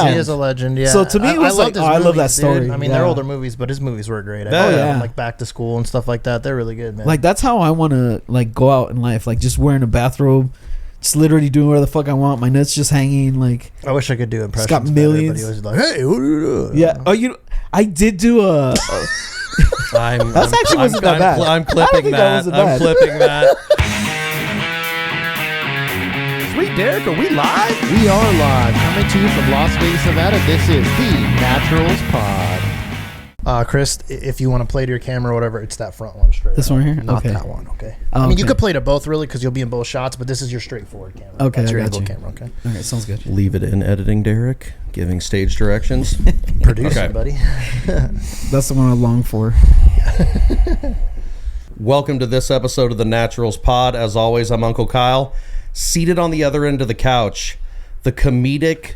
He is a legend, yeah. So to me, it was I love that story. Dude. I mean, they're older movies, but his movies were great. Like Back to School and stuff like that. They're really good, man. Like, that's how I want to, like, go out in life. Like, just wearing a bathrobe, just literally doing whatever the fuck I want. My nuts just hanging, like... I wish I could do impressions. It's got millions. Better, but he was like, hey, what are you doing? Yeah. Oh, I did do a... That's actually wasn't that bad. I'm clipping that. I'm clipping that. Sweet Derek, are we live? We are live, coming to you from Las Vegas, Nevada. This is the Naturals Pod. Chris, if you want to play to your camera or whatever, it's that front one straight. This one right here? Not okay. that one, okay. Oh, I mean, you could play to both, really, because you'll be in both shots, but this is your straightforward camera. Okay, that's your I got angle you. camera, okay? Okay, sounds good. Leave it in editing, Derek. Giving stage directions. Producing, Okay. buddy. That's the one I long for. Welcome to this episode of the Naturals Pod. As always, I'm Uncle Kyle. Seated on the other end of the couch, the comedic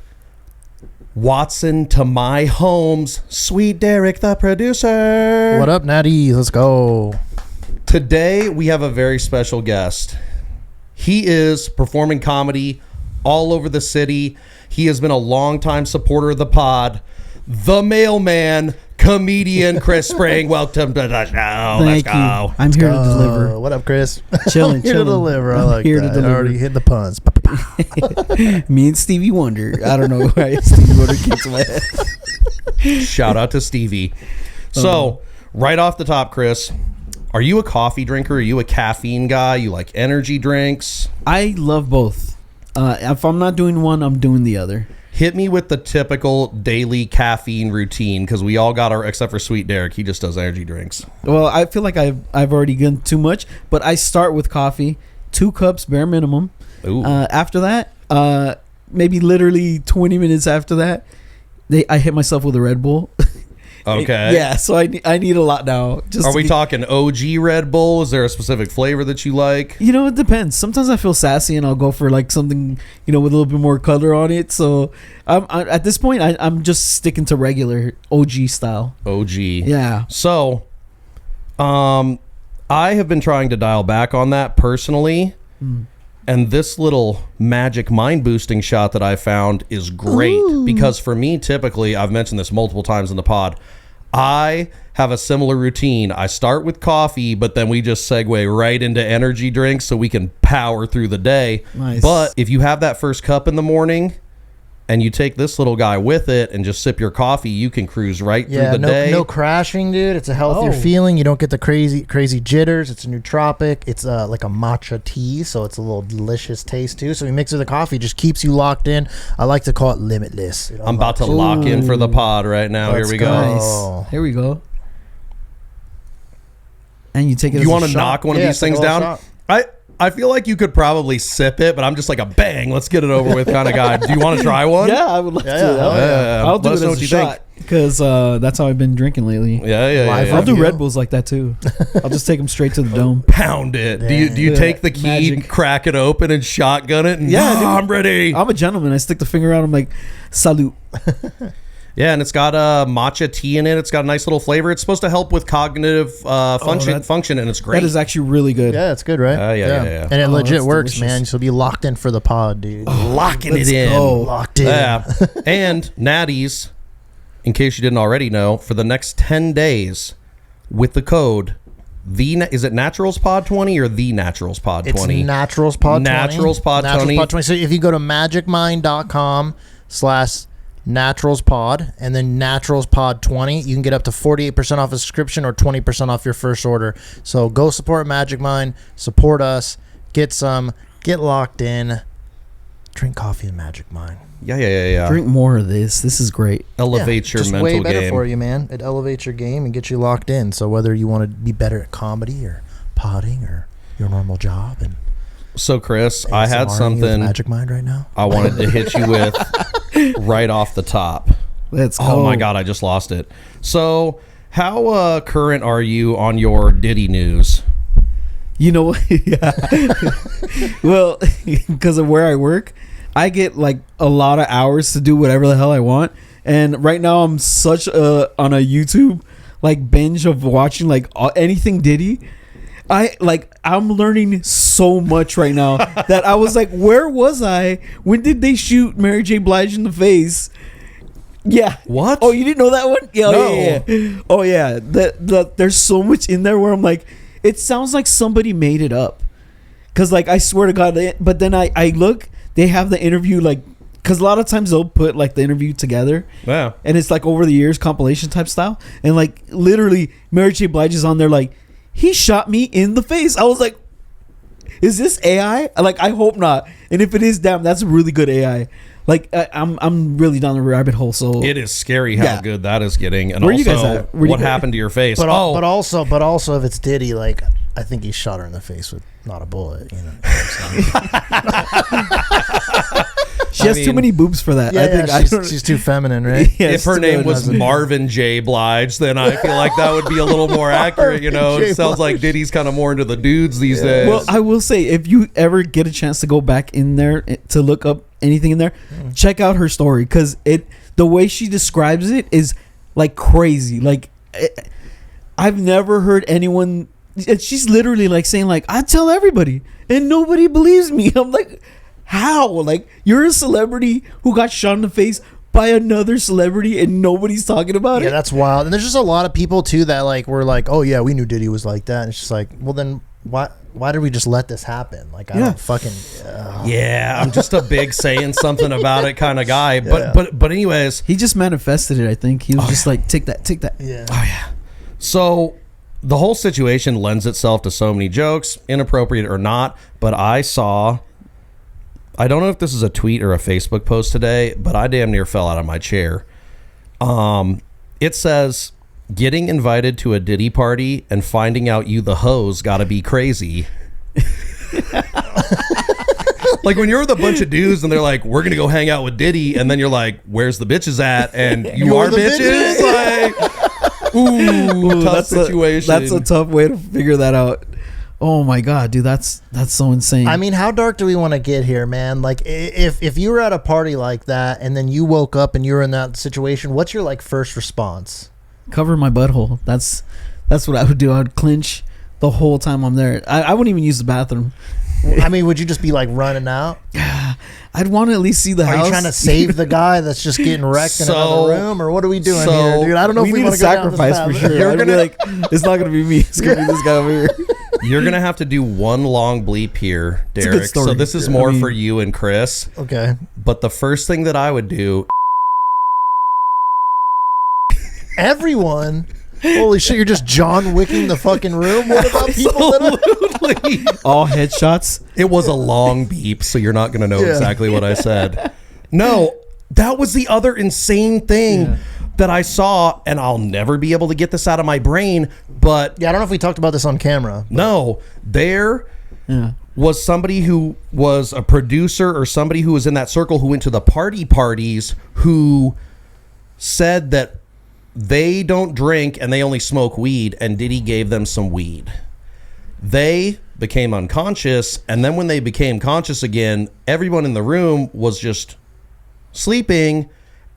Watson to my Holmes, Sweet Derek, the producer. What up, Natty? Let's go. Today, we have a very special guest. He is performing comedy all over the city. He has been a longtime supporter of the pod. The mailman, comedian Chris Spring. Welcome to the show. Thank Let's go. you. I'm here to deliver. What up, Chris? Chilling, Here to deliver. I like here that. to deliver. I already hit the puns. Me and Stevie Wonder. I don't know why Stevie Wonder keeps my head. Shout out to Stevie. So, right off the top, Chris, are you a coffee drinker? Are you a caffeine guy? You like energy drinks? I love both. If I'm not doing one, I'm doing the other. Hit me with the typical daily caffeine routine, because we all got our, except for Sweet Derek, he just does energy drinks. Well, I feel like I've already done too much, but I start with coffee, 2 cups bare minimum. Ooh. After that, maybe literally 20 minutes after that, I hit myself with a Red Bull. Okay. Yeah, so I need a lot now. Are we talking OG Red Bull? Is there a specific flavor that you like? You know, it depends. Sometimes I feel sassy and I'll go for like something, with a little bit more color on it. So at this point, I'm just sticking to regular OG style. OG. Yeah. So, I have been trying to dial back on that personally. And this little magic mind boosting shot that I found is great. Ooh. Because for me, typically, I've mentioned this multiple times in the pod, I have a similar routine. I start with coffee, but then we just segue right into energy drinks so we can power through the day. Nice. But if you have that first cup in the morning and you take this little guy with it and just sip your coffee, you can cruise right through the day. No crashing, dude. It's a healthier feeling. You don't get the crazy jitters. It's a nootropic. It's like a matcha tea, so it's a little delicious taste too. So you mix it with the coffee, just keeps you locked in. I like to call it limitless. I'm about to lock in for the pod right now. Here we go. Nice. Here we go. And you take it. You want to knock one of these things down? I feel like you could probably sip it, but I'm just like a bang, let's get it over with kind of guy. Do you want to try one? Yeah, I would love to. I'll do it as a shot because that's how I've been drinking lately. Yeah. I'll do Red Bulls like that too. I'll just take them straight to the dome. Pound it. Do you take the key, crack it open, and shotgun it? And I'm ready. I'm a gentleman. I stick the finger out. I'm like, salute. Yeah, and it's got matcha tea in it. It's got a nice little flavor. It's supposed to help with cognitive function, and it's great. That is actually really good. Yeah, it's good, right? Yeah. And it legit works, delicious. man. So be locked in for the pod, dude. Locking it in. Locked in. Yeah. And Natties, in case you didn't already know, for the next 10 days with the code, is it Naturals Pod 20 or the Naturals Pod 20? It's Naturals Pod 20. Naturals Pod 20. So if you go to magicmind.com/Naturals Pod and then Naturals Pod 20, you can get up to 48% off a subscription or 20% off your first order. So go support Magic Mind, support us, get locked in, drink coffee in Magic Mind. Yeah. Drink more of this. This is great. Elevates your mental game. Just way better for you, man. It elevates your game and gets you locked in. So whether you want to be better at comedy or podding or your normal job and so Chris, I had something Magic Mind right now. I wanted to hit you with right off the top. Let's go. Oh my God, I just lost it. So how current are you on your Diddy news? You know what? Yeah. Well, because of where I work, I get like a lot of hours to do whatever the hell I want. And right now I'm such on a YouTube like binge of watching like anything Diddy. I'm learning so much right now that I was like, where was I? When did they shoot Mary J. Blige in the face? Yeah. What? Oh, you didn't know that one? Yeah. No. Yeah. Oh yeah. There's so much in there where I'm like, it sounds like somebody made it up. Cause like I swear to God, but then I look, they have the interview like, cause a lot of times they'll put like the interview together. Yeah. And it's like over the years compilation type style, and like literally Mary J. Blige is on there like, he shot me in the face. I was like, is this AI? Like, I hope not. And if it is, damn, that's a really good AI. Like, I'm really down the rabbit hole. So It is scary how Yeah. good that is getting, and Where also you guys at? Where you what guys- happened to your face. But also if it's Diddy, like I think he shot her in the face with not a bullet. You know what I'm saying? she has too many boobs for that. I think she's too feminine, right? Yeah, if her it's name too was many. Marvin J. Blige, then I feel like that would be a little more accurate. You know, it sounds like Diddy's kind of more into the dudes these days. Well, I will say, if you ever get a chance to go back in there to look up anything in there, check out her story, because the way she describes it is like crazy. Like I've never heard anyone. She's literally like saying like, I tell everybody and nobody believes me. I'm like, how? Like, you're a celebrity who got shot in the face by another celebrity and nobody's talking about Yeah, it. that's wild. And there's just a lot of people too that like were like, oh yeah, we knew Diddy was like that. And it's just like, well then why did we just let this happen? Like I Yeah. don't fucking yeah, I'm just a big saying something about it kind of guy. Yeah. But anyways, He just manifested it. I think he was just like, take that. yeah. so the whole situation lends itself to so many jokes, inappropriate or not. But I don't know if this is a tweet or a Facebook post today, but I damn near fell out of my chair. It says, getting invited to a Diddy party and finding out you the hoes gotta be crazy. Like when you're with a bunch of dudes and they're like, we're gonna go hang out with Diddy, and then you're like, where's the bitches at? And you You're are the bitches? Like, ooh, tough situation. That's a tough way to figure that out. Oh my god, dude, that's so insane. I mean, how dark do we want to get here, man? Like, if you were at a party like that and then you woke up and you were in that situation, what's your like first response? cover my butthole. That's what I would do. I would clench the whole time I'm there. I wouldn't even use the bathroom. I mean, would you just be like running out? I'd want to at least see the Are house. you trying to save the guy that's just getting wrecked in So- another room, or what are we doing so here, dude? I don't know we if we need want a to go down this sacrifice for path. sure. You're I'd be gonna- like, it's not gonna be me. It's gonna be this guy over here. You're gonna have to do one long bleep here, It's a good Derek. story. So this is I more mean- for you and Chris. Okay. But the first thing that I would do, Everyone. Holy shit! You're just John Wicking the fucking room. What about people that are? absolutely, All headshots. it was a long beep, so you're not gonna know Yeah. exactly what I said. No, that was the other insane thing that I saw, and I'll never be able to get this out of my brain. But Yeah, I don't know if we talked about this on camera. no, there Yeah. was somebody who was a producer or somebody who was in that circle who went to the parties who said that they don't drink and they only smoke weed, and Diddy gave them some weed. They became unconscious, and then when they became conscious again, everyone in the room was just sleeping,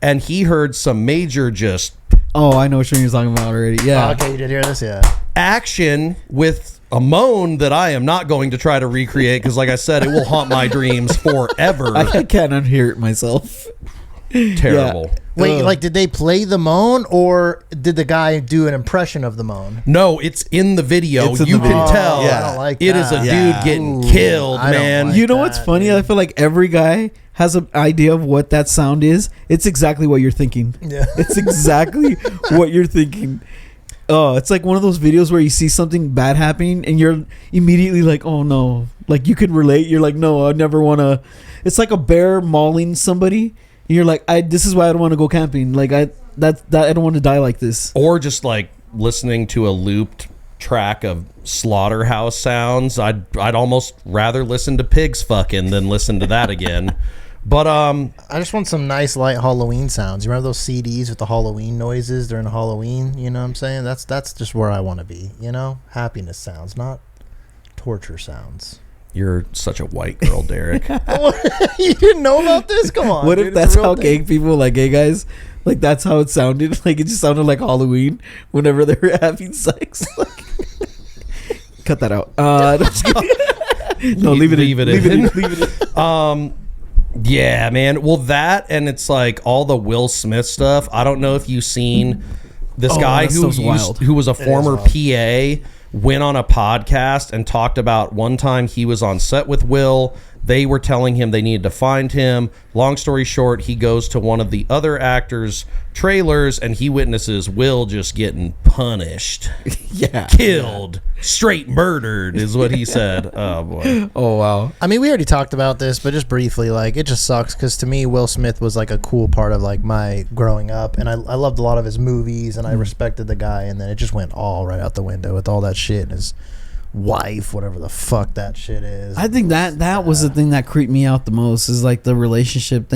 and he heard some major just Oh, I know what you're talking about already. Yeah. Oh, okay, you did hear this, yeah. action with a moan that I am not going to try to recreate because, like I said, it will haunt my dreams forever. I can't unhear it myself. Terrible. Wait, Ugh. like, did they play the moan, or did the guy do an impression of the moan? No, it's in the video. It's in You the can video. tell I don't like it is a that. dude Yeah. getting Ooh, killed, I don't man. like You know what's that, funny? dude. I feel like every guy has an idea of what that sound is. It's exactly what you're thinking. Yeah. It's exactly what you're thinking. Oh, it's like one of those videos where you see something bad happening and you're immediately like, oh no. Like you could relate. You're like, no, I never want to. It's like a bear mauling somebody. And you're like, this is why I don't want to go camping. Like I don't want to die like this. Or just like listening to a looped track of slaughterhouse sounds. I'd almost rather listen to pigs fucking than listen to that again. But I just want some nice light Halloween sounds. You remember those CDs with the Halloween noises during Halloween? You know what I'm saying? That's just where I want to be, you know? Happiness sounds, not torture sounds. you're such a white girl, Derek. You didn't know about this? Come on. What dude, if it's a that's real how thing. gay people like gay guys? Like that's how it sounded. Like it just sounded like Halloween whenever they were having sex. Cut that out. No, just kidding. No, leave it in. Leave it Leave in. it in. Leave it in. Yeah, man. Well, that and it's like all the Will Smith stuff. I don't know if you've seen this guy that who stuff's wild. who was a former PA went on a podcast and talked about one time he was on set with Will. They were telling him they needed to find him. Long story short, he goes to one of the other actors' trailers and he witnesses Will just getting punished. Yeah. Killed. Straight murdered is what he said. Oh, boy. Oh, wow. I mean, we already talked about this, but just briefly, like, it just sucks because to me, Will Smith was like a cool part of like my growing up, and I loved a lot of his movies, and I respected the guy, and then it just went all right out the window with all that shit and his wife, whatever the fuck that shit is. I think that was the thing that creeped me out the most is like the relationship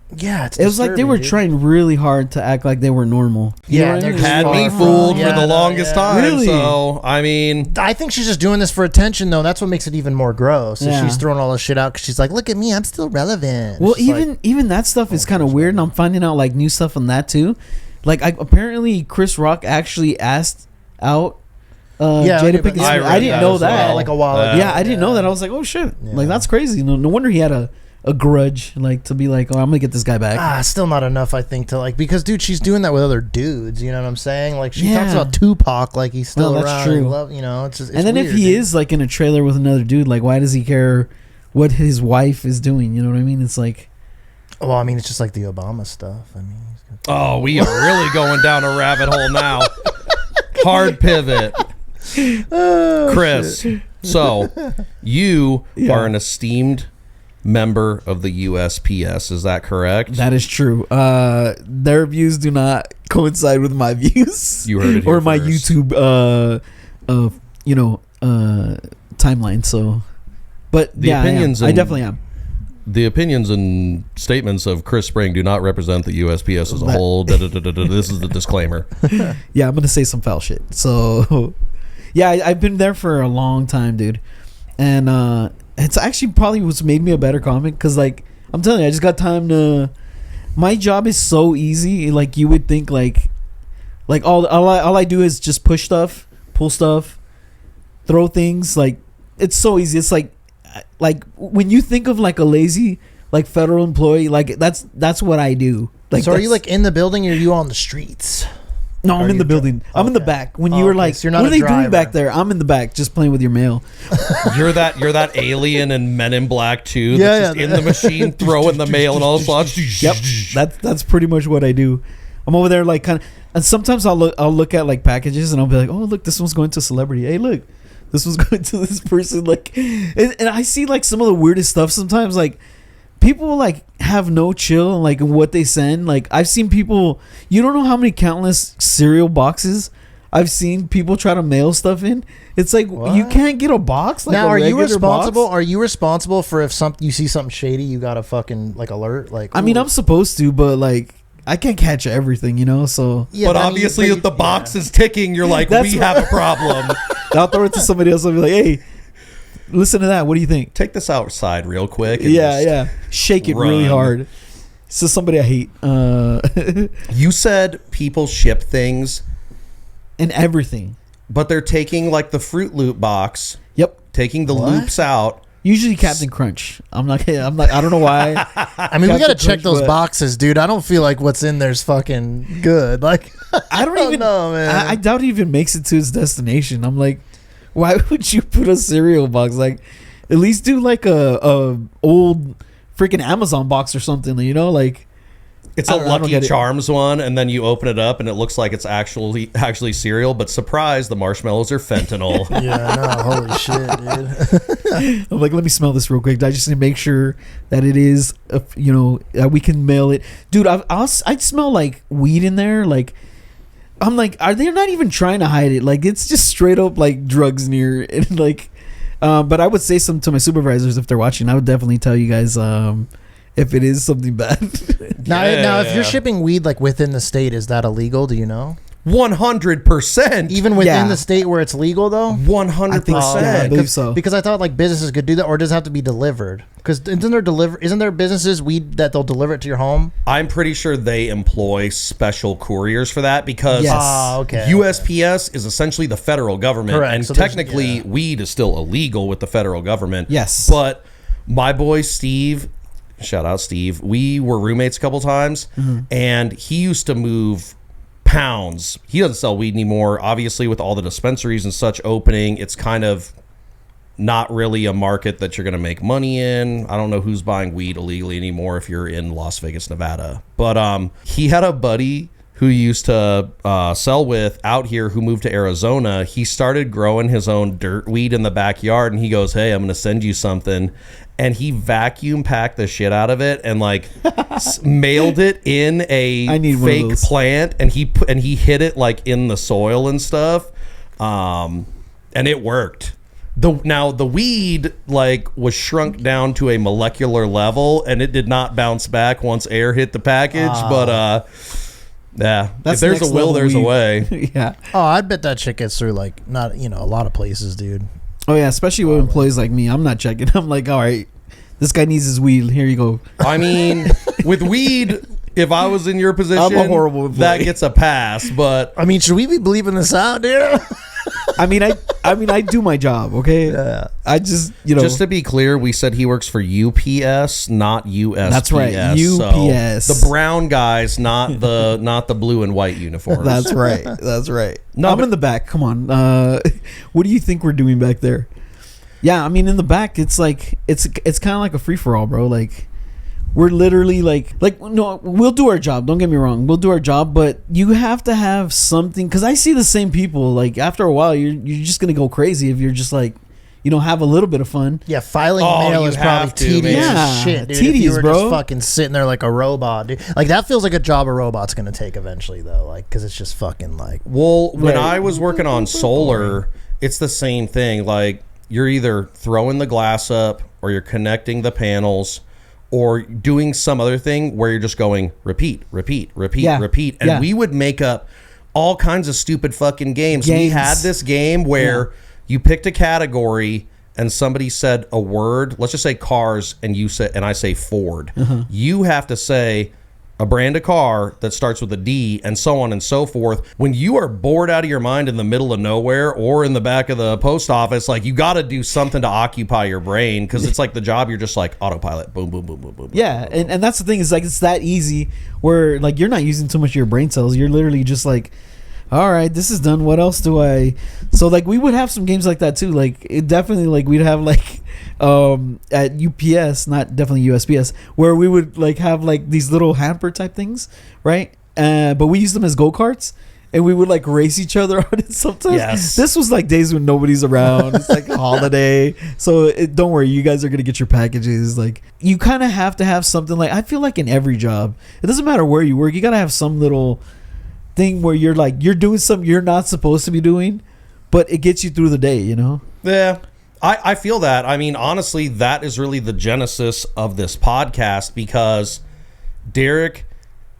it was like they were trying really hard to act like they were normal. You know what I mean? Had me fooled for the longest time. Really? So, I mean, I think she's just doing this for attention, though. That's what makes it even more gross. So Yeah. she's throwing all this shit out because she's like, "Look at me, I'm still relevant." Well, It's like, even that stuff is kind of weird, and I'm finding out like new stuff on that too. Like, apparently Chris Rock actually asked out Jada Pinkett Smith. I didn't know that. Like a while ago. Yeah, I didn't know that. I was like, oh shit, like that's crazy. No wonder he had a grudge, like to be like, oh, I'm gonna get this guy back. Still not enough, I think, to like, because dude, she's doing that with other dudes. You know what I'm saying? Like she talks Yeah. about Tupac, like he's still No, that's around. true. And love, you know, it's just, it's And then weird, if he dude. is like in a trailer with another dude, like why does he care what his wife is doing? You know what I mean? It's like, well, I mean, it's just like the Obama stuff. I mean, he's got oh, we are really going down a rabbit hole now. Hard pivot. Chris, so you are an esteemed member of the USPS, is that correct? that is true. Their views do not coincide with my views. You heard it here or my first. YouTube timeline. So, but The opinions I and- definitely am. The opinions and statements of Chris Spring do not represent the USPS as a whole. This is the disclaimer. Yeah, I'm gonna say some foul shit. So, yeah, I've been there for a long time, dude, and it's actually probably what's made me a better comic. Because, like, I'm telling you, I just got time to. My job is so easy. Like, you would think, like all I do is just push stuff, pull stuff, throw things. Like, it's so easy. It's like when you think of like a lazy like federal employee, like that's what I do. Like, so are you that's- like in the building or are you on the streets? No, I'm Are in the you building. I'm in the Okay. back. When Oh, you were okay, like, so you're not what are a they doing back driver. there? I'm in the back, just playing with your mail. You're that alien in Men in Black 2 Yeah, that's just yeah. in the machine throwing the mail and all sorts. Yep, that's pretty much what I do. I'm over there like kind of, and sometimes I'll look at like packages and I'll be like, oh look, this one's going to celebrity. Hey look, this one's going to this person. Like, and I see like some of the weirdest stuff sometimes. Like, people like have no chill in, like what they send. Like, I've seen people. You don't know how many countless cereal boxes I've seen people try to mail stuff in. It's like, you can't get a box. Like, Now, a are you regular responsible? box? Are you responsible for if you see something shady, you got to fucking like alert? Like, I mean, ooh. I'm supposed to, but like, I can't catch everything, you know. So Yeah, But I mean, obviously, but if the box is ticking, you're like, That's we what- have a problem. I'll throw it to somebody else. I'll be like, hey, listen to that. What do you think? Take this outside real quick. And Yeah, just- yeah. Shake it really run. hard. So somebody I hate. You said people ship things, And everything. but they're taking like the Fruit Loop box, Yep. taking the What? loops out. Usually Captain Crunch. I'm not. I don't know why. I mean, we got to Captain check Crunch, those but- boxes, dude. I don't feel like what's in there's fucking good. Like, I don't even know, man. I doubt it even makes it to its destination. I'm like, why would you put a cereal box? Like, at least do like a old freaking Amazon box or something. You know, like. It's I a don't- I don't Lucky get it. Charms one, and then you open it up, and it looks like it's actually cereal. But surprise, the marshmallows are fentanyl. yeah, no, holy shit, dude. I'm like, let me smell this real quick. I just need to make sure that it is, that we can mail it, dude. I'd smell like weed in there. Like, I'm like, are they not even trying to hide it? Like, it's just straight up like drugs near and like. But I would say something to my supervisors if they're watching. I would definitely tell you guys if it is something bad. Now, Yeah. if you're shipping weed like within the state, is that illegal? Do you know? 100%. Even within Yeah. the state where it's legal, though. 100%. Yeah, I believe so. Because I thought like businesses could do that, or does it have to be delivered? Because isn't there businesses weed that they'll deliver it to your home? I'm pretty sure they employ special couriers for that because Yes. Ah, okay. USPS is essentially the federal government, Correct. and So there's- technically yeah. weed is still illegal with the federal government. Yes. But my boy Steve shout out Steve, we were roommates a couple times, and he used to move pounds. He doesn't sell weed anymore. Obviously, with all the dispensaries and such opening, it's kind of not really a market that you're going to make money in. I don't know who's buying weed illegally anymore if you're in Las Vegas, Nevada. But he had a buddy who used to sell with out here who moved to Arizona. He started growing his own dirt weed in the backyard, and he goes, hey, I'm going to send you something. And he vacuum packed the shit out of it and like mailed it in a fake plant, and he hid it like in the soil and stuff. And it worked. Now the weed like was shrunk down to a molecular level, and it did not bounce back once air hit the package. But yeah, if there's a will, there's a way. Yeah. Oh, I bet that shit gets through like not a lot of places, dude. Oh yeah, especially with employees like me. I'm not checking. I'm like, all right, this guy needs his weed. Here you go. I mean, with weed, if I was in your position, I'm a horrible employee. That gets a pass. But I mean, should we be bleeping this out, dude? I mean, I do my job, okay? Yeah. I just, just to be clear, we said he works for UPS, not USPS. That's right, UPS. So the brown guys, not the blue and white uniforms. That's right. That's right. No, I'm in the back. Come on. What do you think we're doing back there? Yeah, I mean, in the back, it's like it's kind of like a free for all, bro. Like we're literally like no, we'll do our job. Don't get me wrong, we'll do our job, but you have to have something, because I see the same people. Like after a while, you're just gonna go crazy if you're just like, have a little bit of fun. Yeah, filing mail is probably tedious as shit, dude. Tedious, if you were bro. Just fucking sitting there like a robot, dude. Like that feels like a job a robot's gonna take eventually, though. Like, because it's just fucking like. Well, when I was working on solar, it's the same thing. Like you're either throwing the glass up, or you're connecting the panels, or doing some other thing where you're just going repeat. And we would make up all kinds of stupid fucking games. We had this game where you picked a category and somebody said a word, let's just say cars, and I say Ford. You have to say a brand of car that starts with a D, and so on and so forth. When you are bored out of your mind in the middle of nowhere or in the back of the post office, like you got to do something to occupy your brain, because it's like the job, you're just like autopilot, boom, boom, boom, boom, boom. Yeah, and that's the thing, is like it's that easy where like you're not using too much of your brain cells. You're literally just like, all right, this is done. What else do I? So like we would have some games like that too. Like it definitely, like we'd have like at UPS, not definitely USPS, where we would like have like these little hamper type things, right? But we use them as go-karts, and we would like race each other on it sometimes. Yes. This was like days when nobody's around. It's like a holiday. So don't worry, you guys are going to get your packages. Like you kind of have to have something, like I feel like in every job, it doesn't matter where you work, you got to have some little thing where you're like, you're doing something you're not supposed to be doing, but it gets you through the day, Yeah. I feel that. I mean, honestly, that is really the genesis of this podcast, because Derek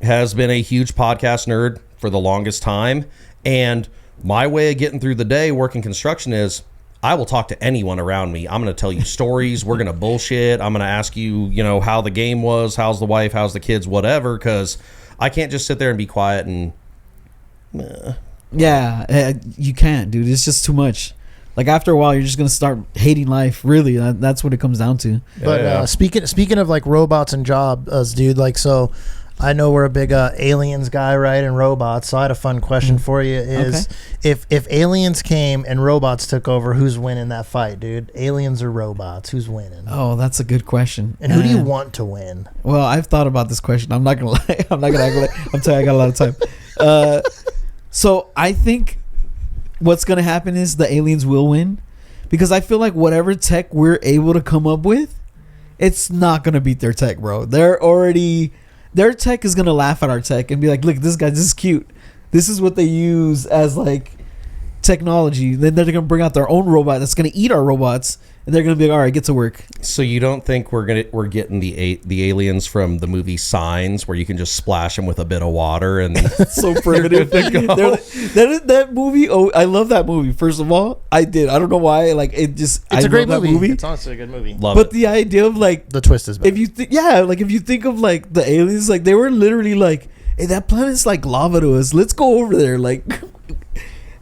has been a huge podcast nerd for the longest time. And my way of getting through the day working construction is I will talk to anyone around me. I'm going to tell you stories. We're going to bullshit. I'm going to ask you, how the game was, how's the wife, how's the kids, whatever, because I can't just sit there and be quiet and... Yeah, you can't, dude. It's just too much. Like after a while, you're just gonna start hating life. Really, that's what it comes down to. But speaking of like robots and jobs, dude. Like, so I know we're a big aliens guy, right? And robots. So I had a fun question for you: is if aliens came and robots took over, who's winning that fight, dude? Aliens or robots? Who's winning? Oh, that's a good question. And who do you want to win? Well, I've thought about this question. I'm not gonna lie. I'm not gonna act like I'm telling you, I got a lot of time. So I think what's going to happen is the aliens will win, because I feel like whatever tech we're able to come up with, it's not going to beat their tech, bro. Their tech is going to laugh at our tech and be like, look, this is cute. This is what they use as like technology. Then they're going to bring out their own robot that's going to eat our robots, and they're going to be like, all right, get to work. So you don't think we're getting the aliens from the movie Signs, where you can just splash them with a bit of water and so primitive. That movie. Oh, I love that movie. First of all, I don't know why. Like it's a great movie. It's honestly a good movie. But the idea of like the twist is better. If you think of like the aliens, like they were literally like, hey, that planet's like lava to us. Let's go over there. Like,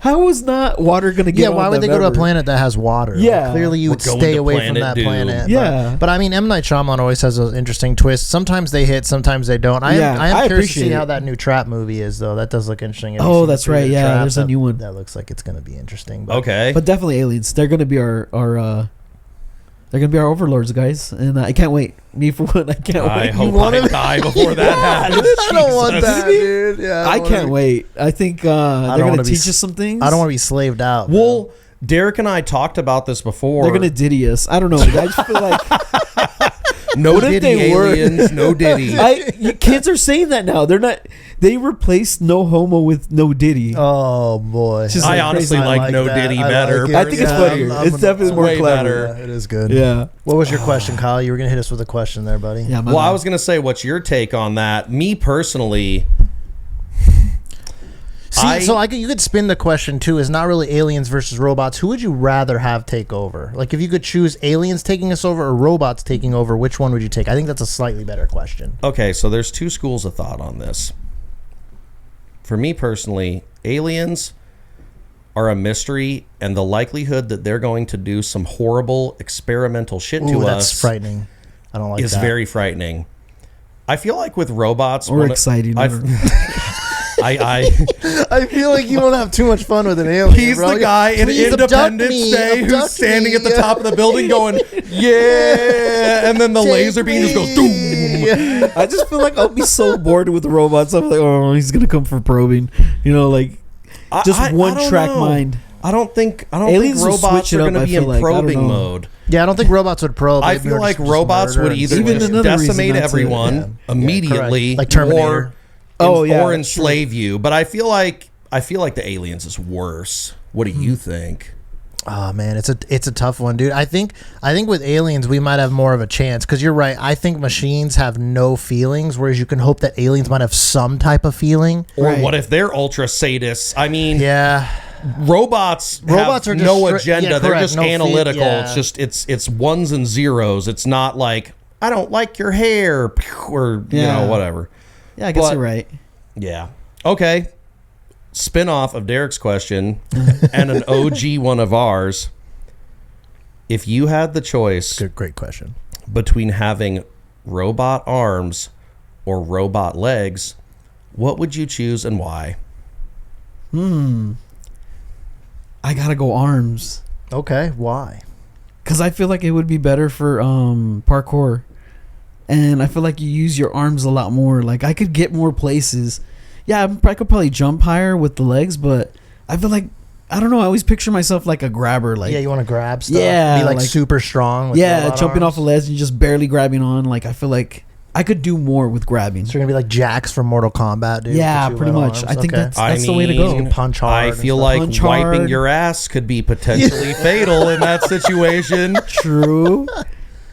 How is not water gonna get? Yeah, why on would they them go to a ever? planet that has water? Yeah. Clearly you We're would going stay to away from Planet that Doom. planet. Yeah. But I mean, M. Night Shyamalan always has those interesting twists. Sometimes they hit, sometimes they don't. I Yeah, am I curious to see appreciate how it. that new Trap movie is, though. That does look interesting. Have you Oh, seen that's the right. Yeah, Trap? there's a new one. That looks like it's going to be interesting. But Okay. But definitely aliens. They're gonna be our they're gonna be our overlords, guys, and I can't wait. Me for one, I can't I wait. hope I die before that happens. I don't want Jesus. that, dude. Yeah, I can't wait. I think they're don't gonna wanna be teach us some things. I don't want to be slaved out. bro. Well, Derek and I talked about this before. They're gonna Diddy us. I don't know. I just feel like no What if Diddy they were? aliens, no Diddy. kids are saying that now. They're not. They replaced no homo with no Diddy. Oh boy, Just I like honestly crazy. like No Diddy I better. like I think it's funnier. It's definitely more way clever. better. It is good. Yeah. What was your question, Kyle? You were gonna hit us with a question there, buddy. Yeah. Well, I was going to say, what's your take on that? Me personally, See, you could spin the question too. Is not really aliens versus robots. Who would you rather have take over? Like, if you could choose aliens taking us over or robots taking over, which one would you take? I think that's a slightly better question. okay, so there's two schools of thought on this. For me personally, aliens are a mystery, and the likelihood that they're going to do some horrible experimental shit Ooh, to that's us frightening. I don't like is that. very frightening. I feel like with robots, Or exciting. I don't know. I feel like you don't have too much fun with an alien. He's bro. the guy in Please abduct Independence me, Day who's abduct standing me. at the top of the building going, yeah, and then the Take laser beam just goes, me. doom. I just feel like I'll be so bored with the robots. I'm like, oh, he's gonna come for probing. You know, like just I one don't track know. mind. I don't think Aliens will robots switch it are up, going to I be feel in like. I don't probing know. mode. Yeah, I don't think robots would probe. I They'd feel be like just robots murder would and either Even just another reason decimate not to- everyone Yeah. immediately, correct. Like Terminator. or enslave you. But I feel like the aliens is worse. What do you think? Oh man, it's a tough one, dude. I think with aliens we might have more of a chance because you're right. I think machines have no feelings, whereas you can hope that aliens might have some type of feeling. Or Right. what if they're ultra sadists? I mean, Yeah, robots Robots have are just no stri- agenda. yeah, They're correct. just No analytical. yeah. It's just it's ones and zeros. It's not like I don't like your hair or Yeah. whatever. Yeah, I guess But- you're right. Yeah. Okay. Spin-off of Derek's question and an OG one of ours. If you had the choice great question. between having robot arms or robot legs, what would you choose and why? I gotta go arms Okay, why? because I feel like it would be better for parkour, and I feel like you use your arms a lot more. Like I could get more places. Yeah, I could probably jump higher with the legs, but I feel like I don't know. I always picture myself like a grabber. Like Yeah, you want to grab stuff. Yeah, be like like- super strong. With yeah, robot jumping arms. off a ledge and just barely grabbing on. Like I feel like I could do more with grabbing. So you're gonna be like Jax from Mortal Kombat, dude. Yeah, with two pretty little much. arms? I think Okay. that's the way to go. You can punch hard I and feel stuff. like Punch wiping hard. your ass could be potentially fatal in that situation. True.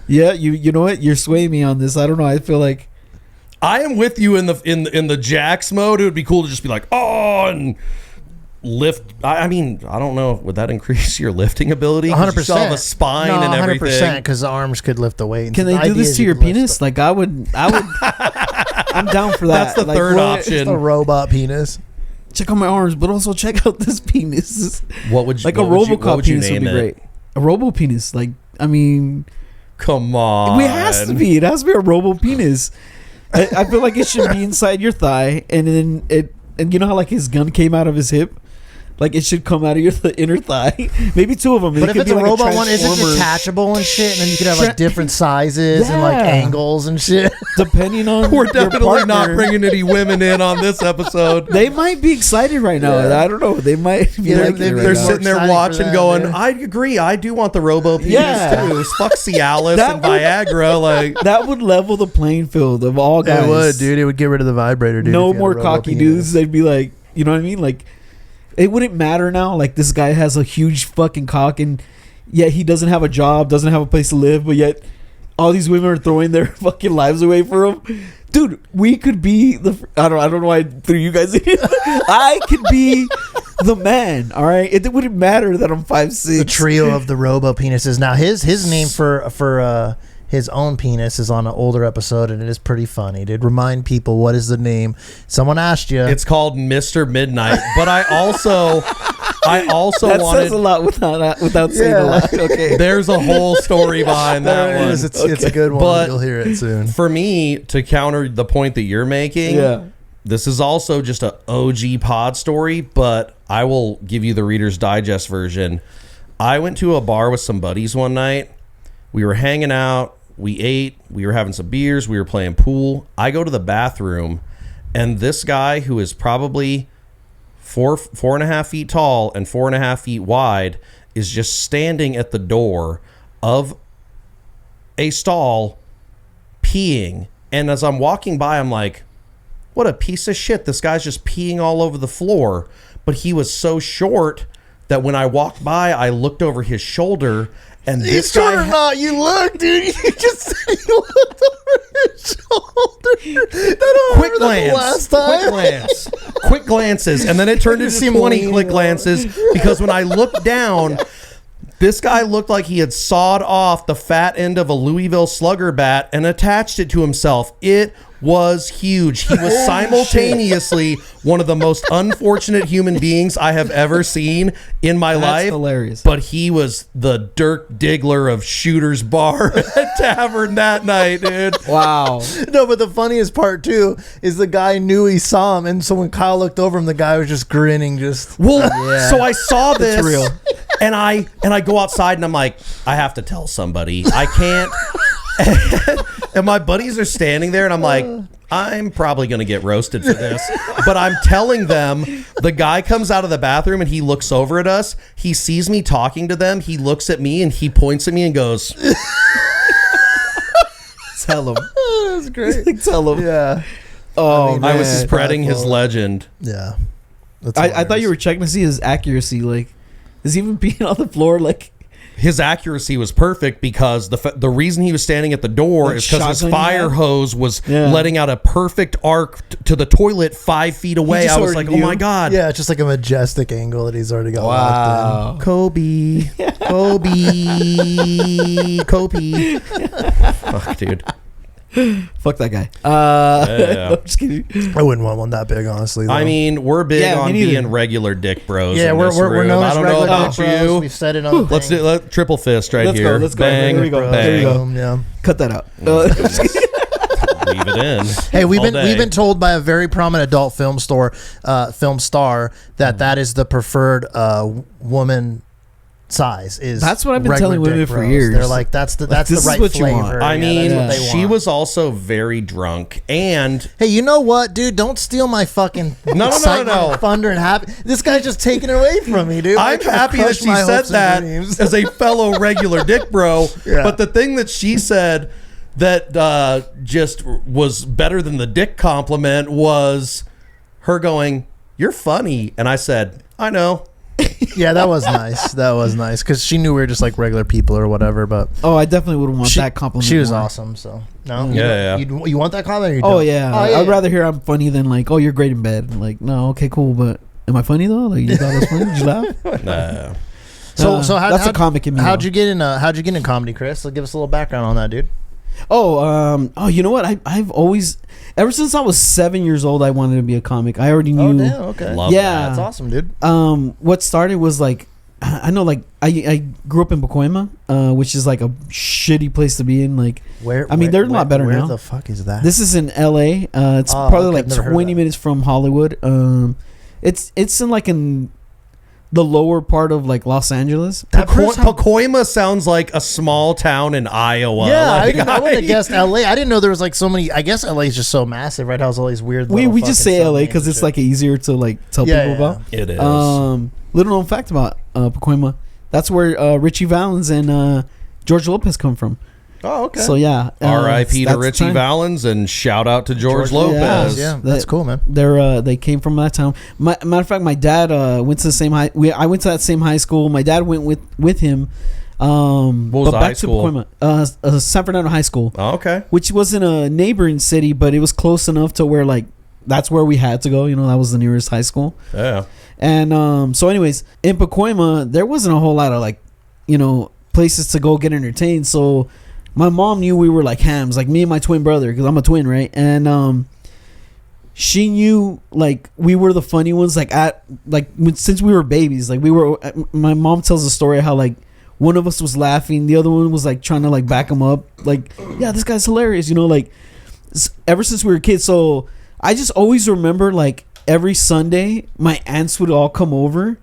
Yeah, you know what? You're swaying me on this. I don't know. I feel like I am with you in the Jax mode. It would be cool to just be like, oh, and lift. I mean, I don't know. Would that increase your lifting ability? 'Cause 100%. You still have a spine and everything. because the arms could lift the weight. can The they do idea this is to you your can lift penis? stuff. Like I would I'm down for that. That's the Like, third what- It's option. a robot penis. Check out my arms, but also check out this penis. What would you Like a what would you- what RoboCop would you penis would name be it? great. A robo penis. Like I mean, Come on. it has to be. It has to be a robo penis. I feel like it should be inside your thigh, and then and you know how like his gun came out of his hip. Like it should come out of your inner thigh. Maybe two of them. But if it's a like robot one, is it Transformer. detachable and shit? And then you could have like different sizes and like Yeah. angles and shit. Depending on We're your definitely not partner. bringing any women in on this episode. They might be excited right now. Yeah. I don't know. They might be Yeah, liking they'd it be right They're now. more sitting there excited for watching, that, going, dude. I agree. I do want the robo penis Yeah. too. Fuck Cialis That and would- Viagra. Like, That would level the playing field of all guys. It would, dude. It would get rid of the vibrator, dude. No if you had more a robot cocky penis. dudes. They'd be like, you know what I mean? Like, it wouldn't matter now. Like, this guy has a huge fucking cock, and yet he doesn't have a job, doesn't have a place to live, but yet all these women are throwing their fucking lives away for him. Dude, we could be the. I don't know why I threw you guys in. I could be the man. All right, it wouldn't matter that I'm 5'6". The trio of the robo penises. Now his name for his own penis is on an older episode, and it is pretty funny. To remind people, what is the name? Someone asked you. it's called Mr. Midnight. But I also I also That wanted. says a lot without saying a lot. Okay. There's a whole story behind that There it one. is. It's a good one. But- You'll hear it soon. For me, to counter the point that you're making, Yeah. this is also just a OG pod story, but I will give you the Reader's Digest version. I went to a bar with some buddies one night. We were hanging out. We ate. We were having some beers. We were playing pool. I go to the bathroom, and this guy who is probably 4.5 feet tall and 4.5 feet wide is just standing at the door of a stall peeing. And as I'm walking by, I'm like, what a piece of shit. This guy's just peeing all over the floor. But he was so short that when I walked by, I looked over his shoulder, and this guy or not, you look, dude. You just said you looked over his shoulder. quick glance, quick glances, and then it turned into 20 quick glances because when I looked down, this guy looked like he had sawed off the fat end of a Louisville Slugger bat and attached it to himself. It was huge. He was simultaneously one of the most unfortunate human beings I have ever seen in my life. Hilarious. But he was the Dirk Diggler of Shooter's Bar at Tavern that night, dude. Wow. No, but the funniest part too is the guy knew he saw him, and so when Kyle looked over him, the guy was just grinning. Just Well, so I saw this, real. and I go outside, and I'm like, I have to tell somebody. I can't. And my buddies are standing there, and I'm like, I'm probably going to get roasted for this. But I'm telling them, the guy comes out of the bathroom, and he looks over at us. He sees me talking to them. He looks at me, and he points at me and goes, Tell him. that's great. Tell him. Yeah. Oh, I was man. spreading his legend. Yeah. That's I thought you were hilarious. checking to see his accuracy. Like, is he even being on the floor? Like, His accuracy was perfect because the reason he was standing at the door Like is because his shotgun fire guy? hose was Yeah. letting out a perfect arc to the toilet 5 feet away. just I was already like, oh knew. my God. Yeah, it's just like a majestic angle that he's already got locked in. Kobe. Kobe. Fuck, dude. fuck that guy. Yeah. I'm just kidding. I wouldn't want one that big, honestly. Though. I mean, we're big Yeah, me on neither. being regular dick bros. yeah, in we're this room. known I as don't know regular about dick bros. you. We've said it on. Let's do triple fist right Let's go, here. let's go. Bang, Here we go. bang. Here we go. Yeah. Cut that out. Leave it in. Hey, we've all been day. told by a very prominent adult film star that is the preferred woman size. Is That's what I've been regular telling women dick for bros. years. They're like that's the this is right what you flavor. want. I Yeah, mean, that's what they she want. was also very drunk, and Hey, you know what, dude? Don't steal my fucking no. excitement and thunder and happy. This guy's just taking it away from me, dude. I'm Like, I happy that crushed she my said hopes and that dreams. as a fellow regular dick bro. Yeah. But the thing that she said that just was better than the dick compliment was her going, "You're funny," and I said, "I know." Yeah, that was nice. That was nice because she knew we were just like regular people or whatever. But Oh, I definitely would want she, that compliment. she was more. awesome. So no, Yeah, You want that compliment? Or you Oh don't? yeah. Oh, yeah. I'd rather hear I'm funny than like, oh, you're great in bed. Like, no, okay, cool, but am I funny though? Like, you thought I was funny? Did you laugh? Nah. So that's a comic in me. How'd though. you get in comedy, Chris? So give us a little background on that, dude. Oh, you know what? I've always, ever since I was 7 years old, I wanted to be a comic. I already knew. Oh, damn. Okay. Love Yeah. That's awesome, dude. What started was like, I know, like I grew up in Pacoima, which is like a shitty place to be in. Like, Where? I mean, they're a lot better where now. the fuck is that? this is in L.A. It's Oh, probably okay, like I've never heard of 20 that. minutes from Hollywood. It's in like in the lower part of like Los Angeles. Pacoima sounds like a small town in Iowa. yeah, Like, I wouldn't have guessed L.A. I didn't know there was like so many. I guess L.A. is just so massive, right? How's all these weird. We little just fucking say L.A. sub-names because and it's shit. like easier to like tell Yeah, people yeah. about. It is. Little known fact about Pacoima. That's where Richie Valens and George Lopez come from. Oh, okay. So yeah, R.I.P. to that's the Richie time. Valens and shout out to George George Lopez. Yeah, That- that's cool, man. They came from that town. Matter of fact, my dad went to the same high. I went to that same high school. My dad went with him. What was the high school? Pacoima, San Fernando High School, Oh, okay. which was in a neighboring city, but it was close enough to where like that's where we had to go. You know, that was the nearest high school. Yeah. And so, anyways, in Pacoima, there wasn't a whole lot of like, you know, places to go get entertained. So my mom knew we were like hams, like me and my twin brother, because I'm a twin, right? And she knew like we were the funny ones. Like since we were babies, like we were. My mom tells a story how like one of us was laughing, the other one was like trying to like back him up. Like, yeah, this guy's hilarious, you know. Like ever since we were kids, so I just always remember like every Sunday, my aunts would all come over.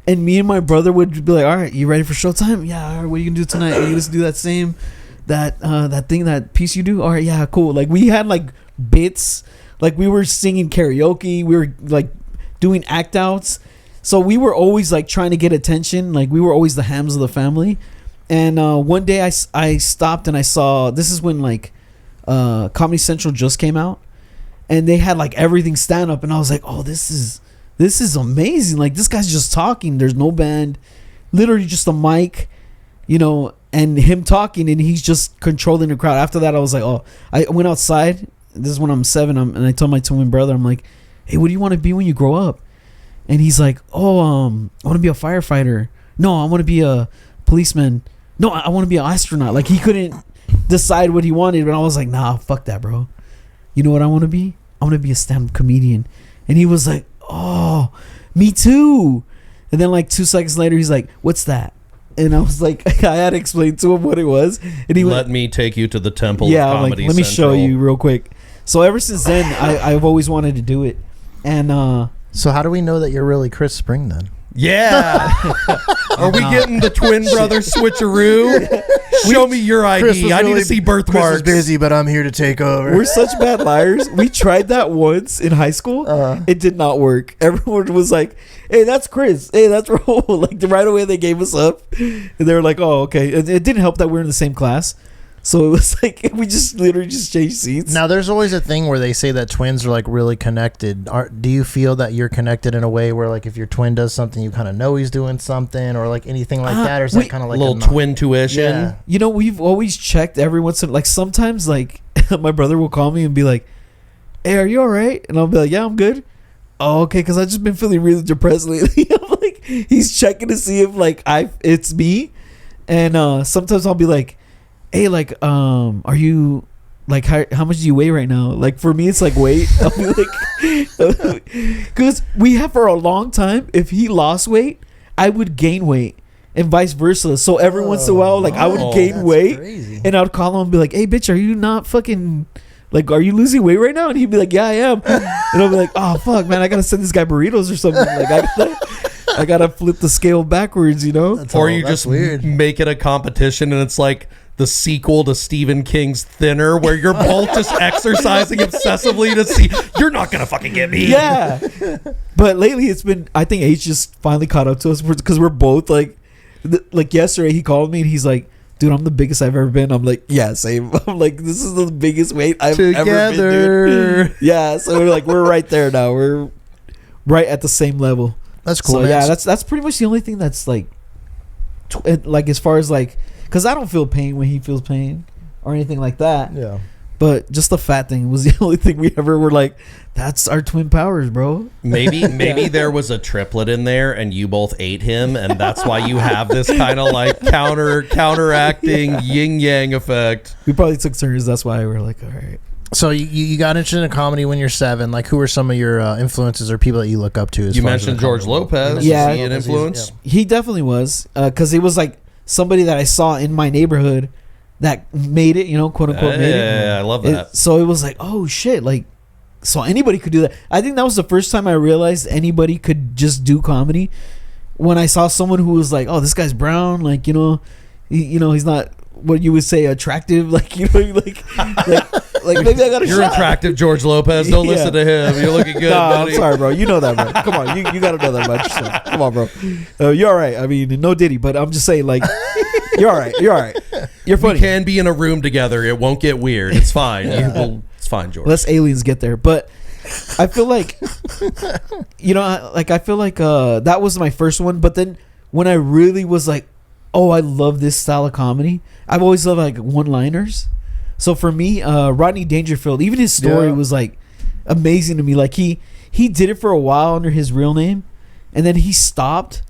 And me and my brother would be like, all right, you ready for showtime? Yeah, all right, what are you going to do tonight? Are you going to do that same, that piece you do? All right, yeah, cool. Like, we had, like, bits. Like, we were singing karaoke. We were, like, doing act-outs. So we were always, like, trying to get attention. Like, we were always the hams of the family. And one day I stopped and I saw, this is when, like, Comedy Central just came out. And they had, like, everything stand-up. And I was like, oh, this is amazing. Like, this guy's just talking. There's no band, literally just a mic, you know, and him talking, and he's just controlling the crowd. After that, I was like, oh, I went outside. This is when I'm 7, and I told my twin brother, I'm like, hey, what do you want to be when you grow up? And he's like, oh, I want to be a firefighter. No, I want to be a policeman. No, I want to be an astronaut. Like, he couldn't decide what he wanted, but I was like, nah, fuck that, bro. You know what I want to be? I want to be a stand-up comedian. And he was like, oh, me too. And then like 2 seconds later, he's like, what's that? And I was like, I had to explain to him what it was. And he let me take you to the temple yeah, of I'm Comedy like, let me Central. show you real quick. So ever since then, I've always wanted to do it. And So how do we know that you're really Chris Spring then? Yeah. Are we getting the twin brother switcheroo? Show me your ID. I need to see birthmarks. Chris is busy, but I'm here to take over. we're such bad liars. We tried that once in high school. It did not work. Everyone was like, hey, that's Chris. Hey, that's Raul. Like, right away they gave us up. And they were like, oh, okay. It didn't help that we're in the same class. So it was like we just literally just changed seats. Now, there's always a thing where they say that twins are like really connected. Do you feel that you're connected in a way where like if your twin does something, you kind of know he's doing something or like anything like that? Or is that kind of like a little twin tuition? Yeah. You know, we've always checked every once in like sometimes like my brother will call me and be like, hey, are you all right? And I'll be like, yeah, I'm good. Oh, okay, because I've just been feeling really depressed lately. I'm like, he's checking to see if like it's me. And sometimes I'll be like, hey, like, are you, like, how much do you weigh right now? Like, for me, it's like weight. I'll be like, because we have for a long time, if he lost weight, I would gain weight and vice versa. So every once in a while, like, I would gain weight crazy. And I would call him and be like, hey, bitch, are you not fucking, like, are you losing weight right now? And he'd be like, yeah, I am. And I'll be like, oh, fuck, man, I got to send this guy burritos or something. Like, I got to flip the scale backwards, you know? Or you just weird. Make it a competition and it's like the sequel to Stephen King's Thinner where you're both just exercising obsessively to see you're not gonna fucking get me. Yeah. But lately it's been, I think H just finally caught up to us because we're both like yesterday he called me and he's like, dude, I'm the biggest I've ever been. I'm like, yeah, same. I'm like, this is the biggest weight I've ever been, dude. Yeah, so we're right there now. We're right at the same level. That's cool. So man. yeah, that's pretty much the only thing that's like as far as like, because I don't feel pain when he feels pain or anything like that. Yeah. But just the fat thing was the only thing we ever were like, that's our twin powers, bro. Maybe there was a triplet in there and you both ate him and that's why you have this kind of like counteracting yin yang effect. We probably took turns. That's why we were like, all right. So you got interested in comedy when you're 7. Like, who are some of your influences or people that you look up to? You mentioned George Lopez. Yeah. Is he an influence? Yeah. He definitely was, because it was like somebody that I saw in my neighborhood that made it, you know, quote unquote made it. Yeah, I love that. So it was like, oh shit, like, so anybody could do that. I think that was the first time I realized anybody could just do comedy. When I saw someone who was like, oh, this guy's brown, like, you know, he's not what you would say attractive, like, you know, like maybe I got a You're shot. attractive, George Lopez. Don't listen to him. You're looking good, Nah, buddy. I'm sorry, bro. You know that, bro. Come on, you got to know that about yourself. Come on, bro. You're all right. I mean, no Diddy, but I'm just saying, like, you're all right. You're all right. You're funny. We can be in a room together. It won't get weird. It's fine. It's fine, George. Let's aliens get there. But I feel like, you know, like I feel like that was my first one. But then when I really was like, oh, I love this style of comedy. I've always loved like one-liners. So for me, Rodney Dangerfield, even his story was like amazing to me. Like he did it for a while under his real name, and then he stopped,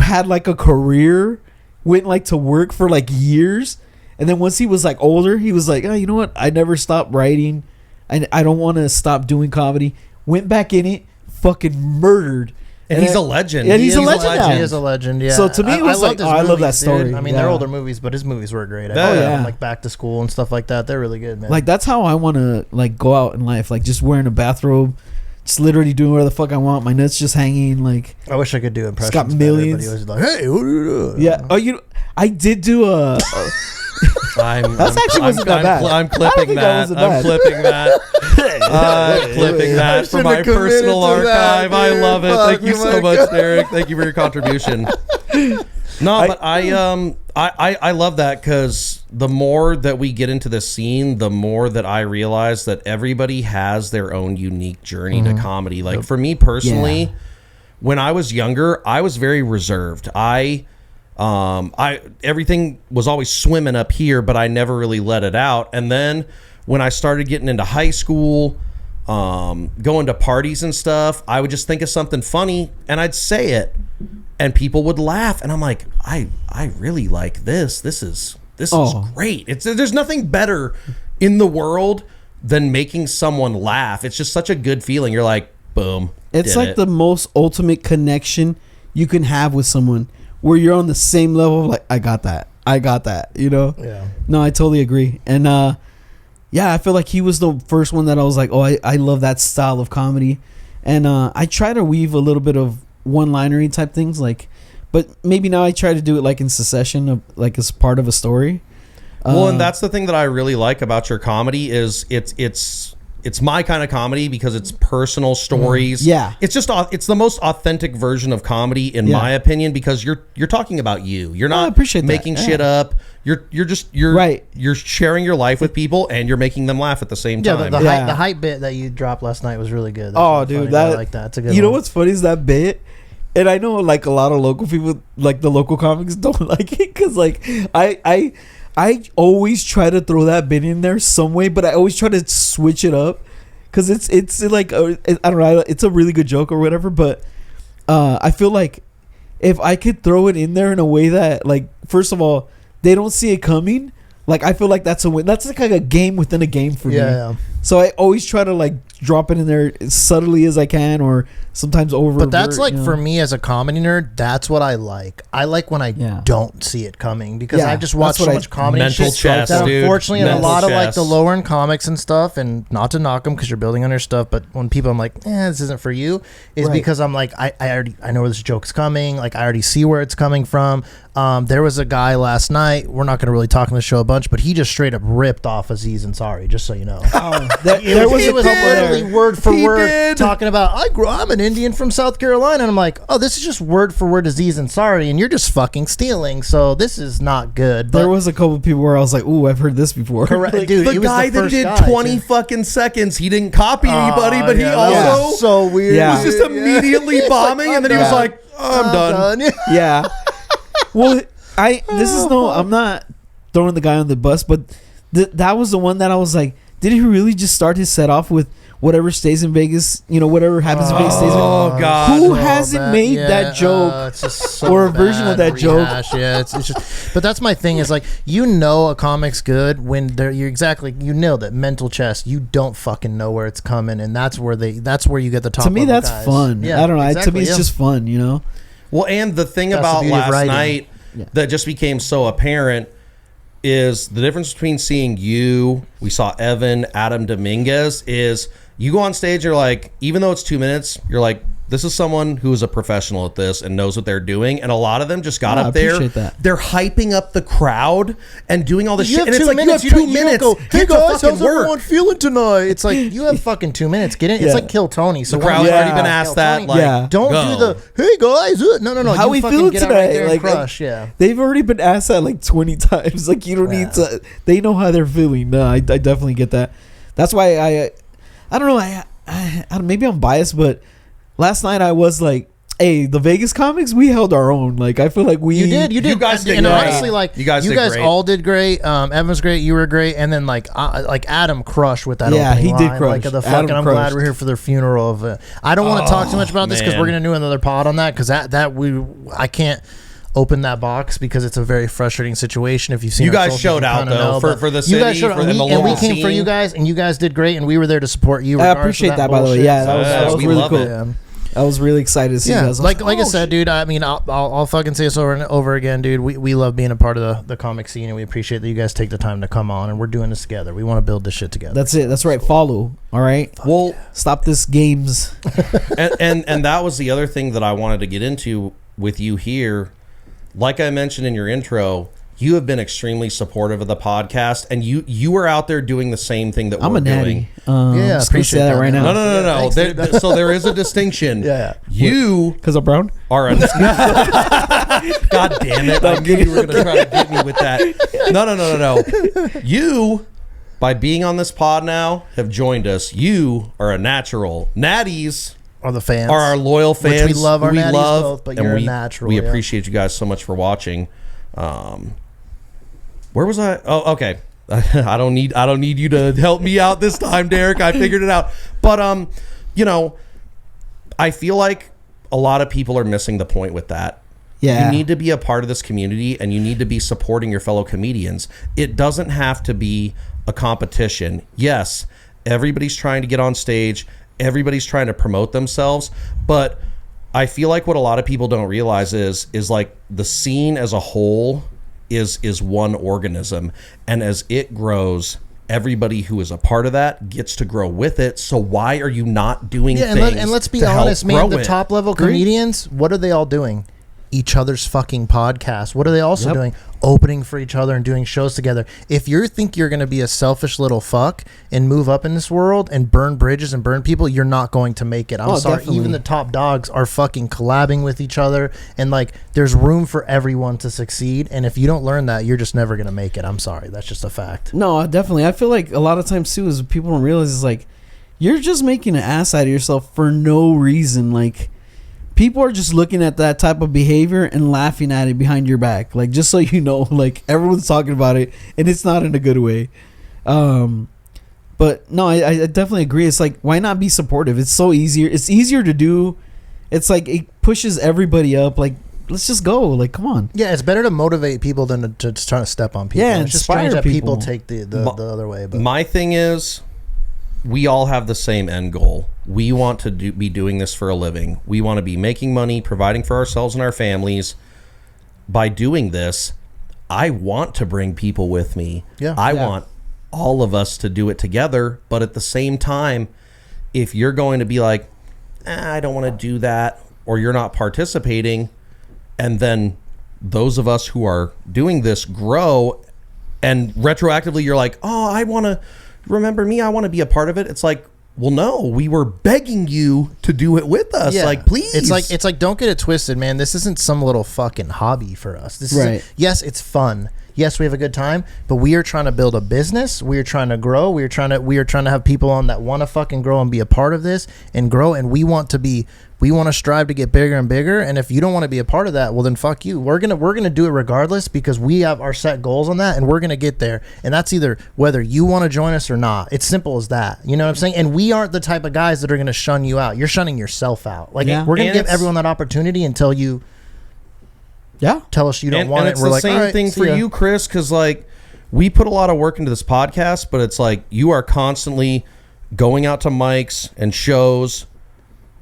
had like a career, went like to work for like years, and then once he was like older, he was like, oh, you know what? I never stopped writing. I don't want to stop doing comedy. went back in it, fucking murdered. And he's a legend. And he's a legend now. He is a legend. Yeah. So to me, it was like, his I love that movies, story. dude. I mean, Yeah. they're older movies, but his movies were great. Oh, yeah. Like Back to School and stuff like that. They're really good, man. Like that's how I want to like go out in life, like just wearing a bathrobe, just literally doing whatever the fuck I want. My nuts just hanging. Like I wish I could do impressions. got millions. Better, but he was like, "Hey, what are you doing?" yeah. Oh, I did do a. That's actually wasn't that bad. I'm I don't clipping think that. that wasn't I'm bad. clipping that. I'm clipping that for my personal archive. I love it. Thank you so much, Derek. Thank you for your contribution. No, but I love that because the more that we get into the scene, the more that I realize that everybody has their own unique journey to comedy. Like for me personally, when I was younger, I was very reserved. Everything was always swimming up here, but I never really let it out. And then when I started getting into high school, going to parties and stuff, I would just think of something funny and I'd say it, and people would laugh, and I'm like, I really like this. This is great. There's nothing better in the world than making someone laugh. It's just such a good feeling. You're like, boom. It's like the most ultimate connection you can have with someone, where you're on the same level. Like I got that. You know? Yeah. No, I totally agree. And yeah, I feel like he was the first one that I was like, oh, I love that style of comedy. And I try to weave a little bit of one-linery type things, like, but maybe now I try to do it like in succession of like as part of a story. Well, and that's the thing that I really like about your comedy is it's my kind of comedy because it's personal stories. Yeah. It's the most authentic version of comedy in my opinion, because you're talking about you. You're not I appreciate that. making shit up. You're Right. You're sharing your life with people and you're making them laugh at the same Yeah, time. the hype bit that you dropped last night was really good. That Oh, was dude, funny. that I like that. It's a good. You know one. what's funny is that bit, and I know like a lot of local people, like the local comics, don't like it because like I always try to throw that bit in there some way, but I always try to switch it up because it's like I don't know, it's a really good joke or whatever, but I feel like if I could throw it in there in a way that, like, first of all, they don't see it coming. Like, I feel like that's a win. That's like a game within a game for me. Yeah. So I always try to like drop it in there as subtly as I can, or sometimes over. But that's like, for me as a comedy nerd, that's what I like. I like when I don't see it coming, because Yeah, I've just watched so much comedy Mental shit chess, that dude. unfortunately a Mental lot of like chess. the lower end comics and stuff, and not to knock them because you're building on your stuff, but when people I'm like, this isn't for you, is Right. because I'm like, I know where this joke's coming, like I already see where it's coming from. There was a guy last night, we're not going to really talk on the show a bunch, but he just straight up ripped off Aziz Ansari, just so you know. there was It a was couple literally there. word for He word did. talking about I'm an Indian from South Carolina, and I'm like, oh, this is just word for word Aziz Ansari, and you're just fucking stealing, so this is not good. But There was a couple of people where I was like, "Ooh, I've heard this before." correct, Like, dude. The he was guy the that first did guy, 20 too. fucking seconds, he didn't copy anybody, but he Yeah, also that was so weird. Yeah. was just immediately bombing, and then he was like, I'm done. Yeah. Well, I'm not throwing the guy on the bus, but that was the one that I was like, did he really just start his set off with whatever stays in Vegas? You know, whatever happens in Vegas stays in Vegas. Oh, God. Who So hasn't bad. made that joke? It's just so or a version of bad that joke? rehash. Yeah, it's just. But that's my thing. Is like, you know, a comic's good when you nailed it. Mental chess. You don't fucking know where it's coming, and that's where you get the top. To me, level that's guys. fun. Yeah, I don't know. To exactly, me, it's just fun, you know? Well, and the thing That's the about beauty of last writing. night that just became so apparent is the difference between seeing you, we saw Evan, Adam Dominguez, is you go on stage, you're like, even though it's 2 minutes, you're like, this is someone who is a professional at this and knows what they're doing. And a lot of them just got I up there. appreciate that. They're hyping up the crowd and doing all this You shit. have And it's 2 like, minutes. you have 2 don't minutes. go, hey Get to guys, fucking how's work. everyone feeling tonight? It's like, you have fucking 2 minutes. Get in. It's like Kill Tony. So The when crowd's you already go been Kill asked that, Tony, like, Yeah. don't go. do the hey guys. No. How you we fucking feeling get out right today? there and Like, crush. Yeah. They've already been asked that like 20 times. Like, you don't need to. They know how they're feeling. No, I definitely get that. That's why I don't know. I maybe I'm biased, but last night I was like, hey, the Vegas comics, we held our own. Like, I feel like we... You did. You guys did and great. honestly, like You guys did great. all did great. Evan was great. You were great. And then like Adam crushed with that. Yeah, opening he did line. crush. Like the Adam fucking. I'm glad crushed. we're here for their funeral. I don't want to talk too much about this because man. we're gonna do another pod on that because that I can't. open that box because it's a very frustrating situation. If you've seen You our guys socials, showed you out kinda though know, for but the you city, guys showed for out, the and local we came for scene. you guys, and you guys did great, and we were there to support you. I regardless of appreciate that, by the way. bullshit. Yeah, that was we really love cool. it. Yeah. I was really excited to see you Yeah, guys. like I said, dude. I mean, I'll fucking say this over and over again, dude. We love being a part of the comic scene, and we appreciate that you guys take the time to come on, and we're doing this together. We want to build this shit together. That's it. That's right. Follow. All right. Well, Stop this games. and that was the other thing that I wanted to get into with you here. Like I mentioned in your intro, you have been extremely supportive of the podcast, and you are out there doing the same thing that I'm we're a doing. natty. Yeah, just gonna appreciate say that that, right man. now. No. Thanks, So there is a distinction. Yeah. You Because I'm brown. are a God damn it! I knew you were going to try to get me with that. No. You, by being on this pod now, have joined us. You are a natural. Natties Are the fans? are our loyal fans. Which we love our natties both, but and you're a we, natural, We yeah. appreciate you guys so much for watching. Where was I? Oh, okay. I don't need you to help me out this time, Derek. I figured it out. But I feel like a lot of people are missing the point with that. Yeah. You need to be a part of this community, and you need to be supporting your fellow comedians. It doesn't have to be a competition. Yes, everybody's trying to get on stage. Everybody's trying to promote themselves. But I feel like what a lot of people don't realize is like the scene as a whole is one organism. And as it grows, everybody who is a part of that gets to grow with it. So why are you not doing things? And let's be to help honest, man. grow The it? top level comedians, what are they all doing? Each other's fucking podcasts. What are they also doing? Opening for each other and doing shows together. If you think you're going to be a selfish little fuck and move up in this world and burn bridges and burn people, you're not going to make it. I'm sorry. Definitely. Even the top dogs are fucking collabing with each other, and like there's room for everyone to succeed. And if you don't learn that, you're just never going to make it. I'm sorry. That's just a fact. No, definitely. I feel like a lot of times too is people don't realize is like you're just making an ass out of yourself for no reason. Like people are just looking at that type of behavior and laughing at it behind your back. Like just so you know, like everyone's talking about it and it's not in a good way. But no, I definitely agree. It's like why not be supportive? It's so easier. It's easier to do. It's like it pushes everybody up. Like let's just go. Like come on. Yeah, it's better to motivate people than to just try to step on people. Yeah, It's just inspire strange that people people. take the other way. But My thing is, we all have the same end goal. We want to be doing this for a living. We want to be making money, providing for ourselves and our families. By doing this, I want to bring people with me. Yeah. I want all of us to do it together. But at the same time, if you're going to be like, I don't want to do that, or you're not participating, and then those of us who are doing this grow, and retroactively you're like, oh, I want to remember me, I want to be a part of it. It's like, well, no, we were begging you to do it with us. yeah, Like, please. It's like don't get it twisted, man. This isn't some little fucking hobby for us. This Right. is yes, it's fun. Yes, we have a good time, but we are trying to build a business. We are trying to grow. We are trying to have people on that want to fucking grow and be a part of this and grow. And we want to strive to get bigger and bigger. And if you don't want to be a part of that, well then fuck you. We're gonna do it regardless because we have our set goals on that and we're gonna get there. And that's either whether you want to join us or not. It's simple as that. You know what I'm saying? And we aren't the type of guys that are gonna shun you out. You're shunning yourself out. Like Yeah. we're gonna And give it's- everyone that opportunity until you tell us you don't want and it. it's We're the like, same all right, thing see for ya. you, Chris, because like we put a lot of work into this podcast, but it's like you are constantly going out to mics and shows,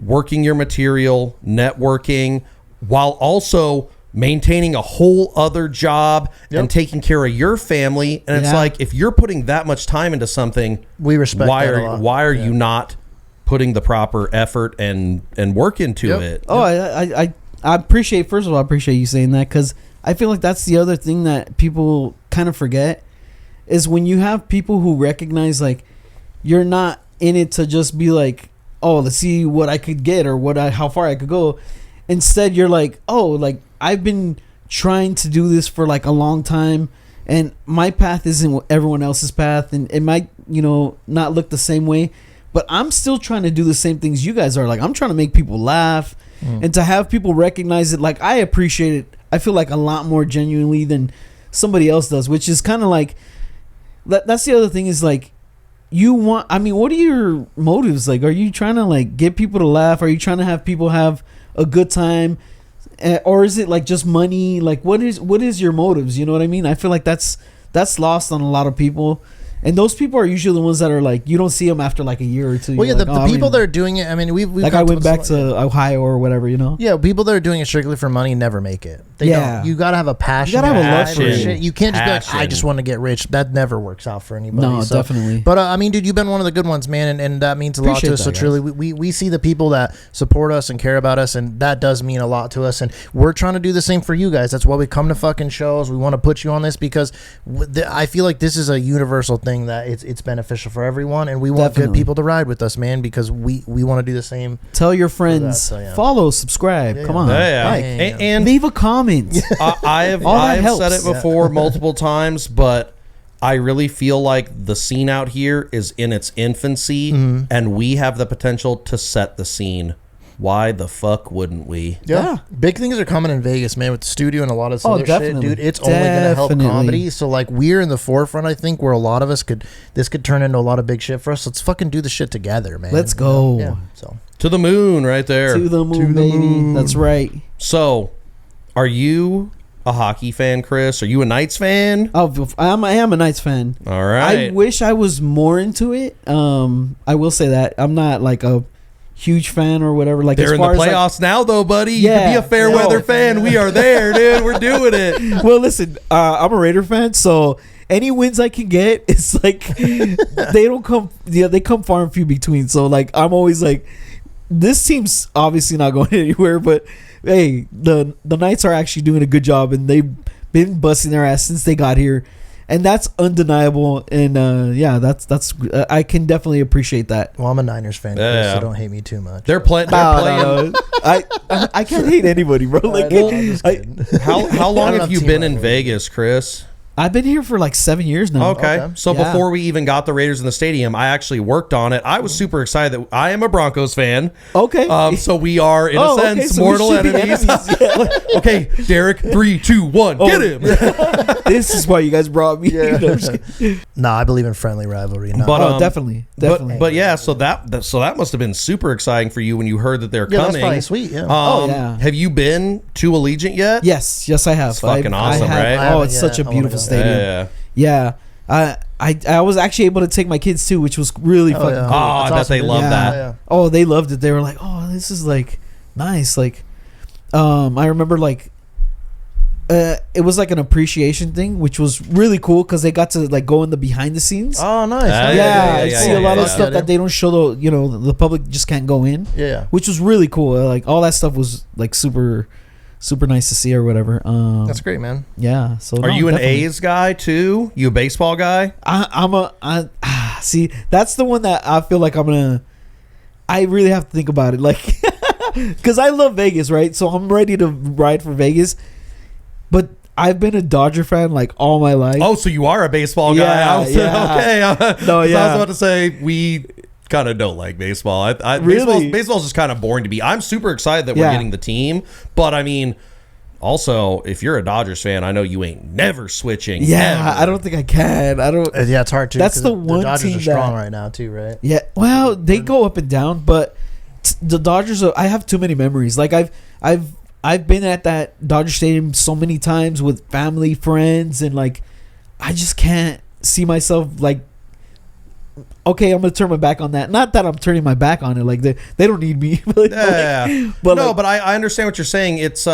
working your material, networking, while also maintaining a whole other job and taking care of your family. And it's Yeah. like if you're putting that much time into something, We respect why that a are lot. why are you not putting the proper effort and work into Yep. it? Oh, I appreciate. First of all, I appreciate you saying that because I feel like that's the other thing that people kind of forget is when you have people who recognize like you're not in it to just be like, oh, let's see what I could get or how far I could go. Instead, you're like, oh, like I've been trying to do this for like a long time, and my path isn't everyone else's path, and it might not look the same way, but I'm still trying to do the same things you guys are. Like I'm trying to make people laugh. And to have people recognize it, like I appreciate it, I feel like a lot more genuinely than somebody else does, which is kind of like that's the other thing is like what are your motives? Like, are you trying to like get people to laugh? Are you trying to have people have a good time? or is it like just money? Like what is your motives? You know what I mean? I feel like that's lost on a lot of people. And those people are usually the ones that are like, you don't see them after like a year or two. Well, yeah, like, the people that are doing it. I mean, we've like I went back to Ohio or whatever, you know. Yeah, people that are doing it strictly for money never make it. They don't. You gotta have a passion. You gotta have a love for it. Shit. You can't just be like, I just want to get rich. That never works out for anybody. No, definitely. But I mean, dude, you've been one of the good ones, man, and that means a lot to us. So truly, we see the people that support us and care about us, and that does mean a lot to us. And we're trying to do the same for you guys. That's why we come to fucking shows. We want to put you on this because I feel like this is a universal thing that it's beneficial for everyone, and we want good people to ride with us, man, because we want to do the same. Tell your friends, follow, subscribe. Come on, like, and leave a comment. I've said it before multiple times, but I really feel like the scene out here is in its infancy, and we have the potential to set the scene. Why the fuck wouldn't we? Yeah. Big things are coming in Vegas, man, with the studio and a lot of this other shit, dude. It's only going to help comedy. So, like, we're in the forefront, I think, where a lot of us could turn into a lot of big shit for us. Let's fucking do the shit together, man. Let's go. Yeah. So to the moon right there. To the moon, baby. That's right. So, are you a hockey fan, Chris? Are you a Knights fan? Oh, I am a Knights fan. All right. I wish I was more into it. I will say that. I'm not, like, a huge fan or whatever. Like, they're as far in the playoffs as, like, now, though, buddy. You can be a fair weather fan. We are there, dude. We're doing it. Well, listen, I'm a Raider fan, so any wins I can get, it's like they don't come. Yeah, they come far and few between. So, like, I'm always like, this team's obviously not going anywhere, but hey, the Knights are actually doing a good job, and they've been busting their ass since they got here. And that's undeniable, and yeah, that's I can definitely appreciate that. Well, I'm a Niners fan, Chris, so don't hate me too much. They're playing. No. I can't hate anybody, bro. Like, how long have you been in Vegas, Chris? I've been here for like 7 years now. Okay. So before we even got the Raiders in the stadium, I actually worked on it. I was super excited that I am a Broncos fan. Okay. So we are, in a sense, so mortal enemies. Okay, Derek, 3, 2, 1, get him. This is why you guys brought me. No, I believe in friendly rivalry. No. But, definitely. But yeah, so that must have been super exciting for you when you heard that they're coming. That's probably sweet. Yeah. Have you been to Allegiant yet? Yes, I have. It's fucking awesome, right? Oh, it's such a beautiful stadium. Yeah. I was actually able to take my kids too, which was really fucking cool. Oh, I bet they love that. Yeah. Oh, they loved it. They were like, "Oh, this is like nice." Like, I remember like, it was like an appreciation thing, which was really cool because they got to like go in the behind the scenes. Oh, nice. Yeah, see a lot of stuff that they don't show. The public just can't go in. Yeah, which was really cool. Like all that stuff was like super nice to see or whatever. That's great, man. Yeah. So are you an A's guy too? You a baseball guy? See, that's the one that I feel like I really have to think about it, like, because I love Vegas, right? So I'm ready to ride for Vegas, but I've been a Dodger fan like all my life. Oh, so you are a baseball guy? Okay. No, yeah. I was about to say we kind of don't like baseball. Really? Baseball's just kind of boring to me. I'm super excited that we're getting the team, but I mean, also, if you're a Dodgers fan, I know you ain't never switching. Yeah, ever. I don't think I can. I don't. Yeah, it's hard too. That's the one Dodgers team are strong right now too, right? Yeah. Well, they go up and down, but the Dodgers. I have too many memories. Like I've been at that Dodger Stadium so many times with family, friends, and like I just can't see myself like. Okay, I'm gonna turn my back on that. Not that I'm turning my back on it. Like they don't need me. But I understand what you're saying. It's